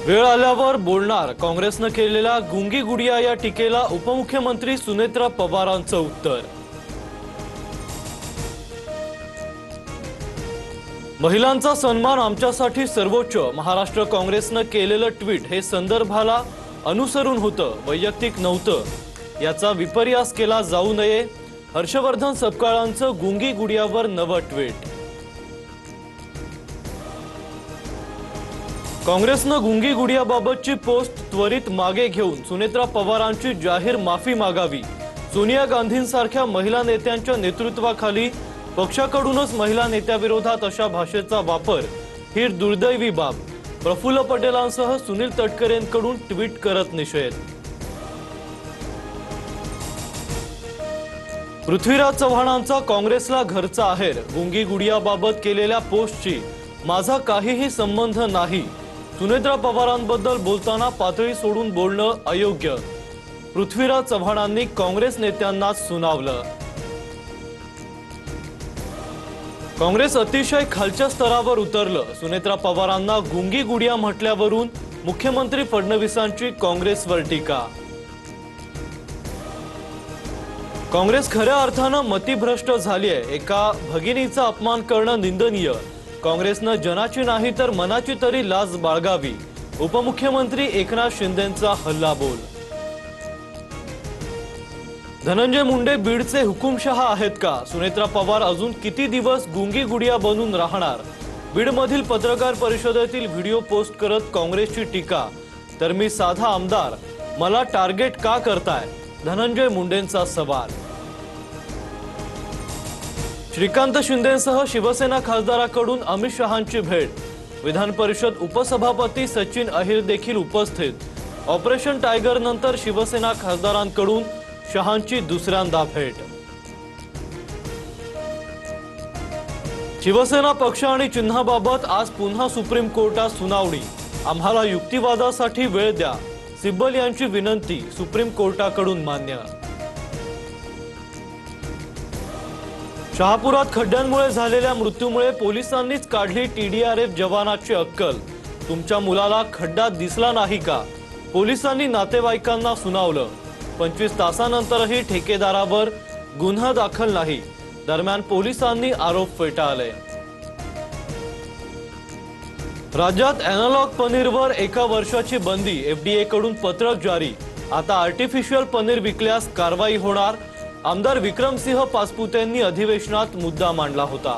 वेळ आल्यावर बोलणार, काँग्रेसने केलेल्या गुंगी गुडिया या टीकेला उपमुख्यमंत्री सुनेत्रा पवारांचं उत्तर। महिलांचा सन्मान आमच्यासाठी सर्वोच्च, महाराष्ट्र काँग्रेसने केलेलं ट्विट हे संदर्भाला अनुसरून होतं, वैयक्तिक नव्हतं, याचा विपर्यास केला जाऊ नये। हर्षवर्धन सपकाळांचं गुंगी गुडियावर नवं ट्विट। काँग्रेसनं गुंगी गुडियाबाबतची पोस्ट त्वरित मागे घेऊन सुनेत्रा पवारांची जाहीर माफी मागावी। सोनिया गांधींसारख्या महिला नेत्यांच्या नेतृत्वाखाली पक्षाकडूनच महिला नेत्याविरोधात अशा भाषेचा वापर ही दुर्दैवी बाब। प्रफुल्ल पटेलांसह सुनील तटकरेंकडून ट्विट करत निषेध। पृथ्वीराज चव्हाणांचा काँग्रेसला घरचा आहेर, गुंगी गुडियाबाबत केलेल्या पोस्टची माझा काहीही संबंध नाही। सुनेत्रा पवारांबद्दल बोलताना पातळी सोडून बोलणं अयोग्य, पृथ्वीराज चव्हाणांनी काँग्रेस नेत्यांना सुनावलं। काँग्रेस अतिशय खालच्या स्तरावर उतरलं, सुनेत्रा पवारांना गुंगी गुडिया म्हटल्यावरून मुख्यमंत्री फडणवीसांची काँग्रेसवर टीका। काँग्रेस खऱ्या अर्थानं मतिभ्रष्ट झालीये, एका भगिनीचा अपमान करणं निंदनीय। काँग्रेसनं जनाची नाही तर मनाची तरी लाज बाळगावी, उपमुख्यमंत्री एकनाथ शिंदेंचा हल्लाबोल। धनंजय मुंडे बीडचे हुकुमशहा आहेत का? सुनेत्रा पवार अजून किती दिवस गुंगी गुडिया बनून राहणार? बीडमधील पत्रकार परिषदेतील व्हिडिओ पोस्ट करत काँग्रेसची टीका, तर मी साधा आमदार, मला टार्गेट का करताय? धनंजय मुंडेंचा सवाल। श्रीकांत शिंदेंसह शिवसेना खासदाराकडून अमित शहांची भेट, विधान परिषद उपसभापती सचिन अहिर देखील उपस्थित। ऑपरेशन टायगर नंतर शिवसेना खासदारांकडून शहांची दुसऱ्यांदा भेट। शिवसेना पक्ष आणि चिन्हाबाबत आज पुन्हा सुप्रीम कोर्टात सुनावणी, आम्हाला युक्तिवादासाठी वेळ द्या, सिब्बल यांची विनंती सुप्रीम कोर्टाकडून मान्य। शहापुरात खड्ड्यांमुळे झालेल्या मृत्यूमुळे पोलिसांनीच काढली TDRF जवानाची अक्कल, तुमच्या मुलाला खड्डा दिसला नाही का? पोलिसांनी नातेवाईकांना सुनावलं, 25 तासानंतरही ठेकेदारावर गुन्हा दाखल नाही। दरम्यान पोलिसांनी आरोप फेटाळले। राज्यात एनालॉग पनीरवर 1 वर्षाची बंदी, FDA कडून पत्रक जारी, आता आर्टिफिशियल पनीर विकल्यास कारवाई होणार। आमदार विक्रमसिंह पासपुतेंनी अधिवेशनात मुद्दा मांडला होता।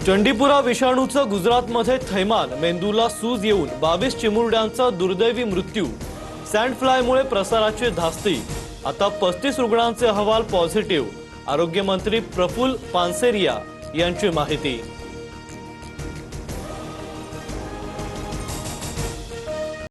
चंडीपुरा विषाणूचं गुजरातमध्ये थैमान, मेंदूला सूज येऊन 22 चिमुरड्यांचा दुर्दैवी मृत्यू, सँड फ्लायमुळे प्रसाराची धास्ती, आता 35 रुग्णांचे अहवाल पॉझिटिव्ह। आरोग्यमंत्री प्रफुल्ल पानसरिया यांची माहिती।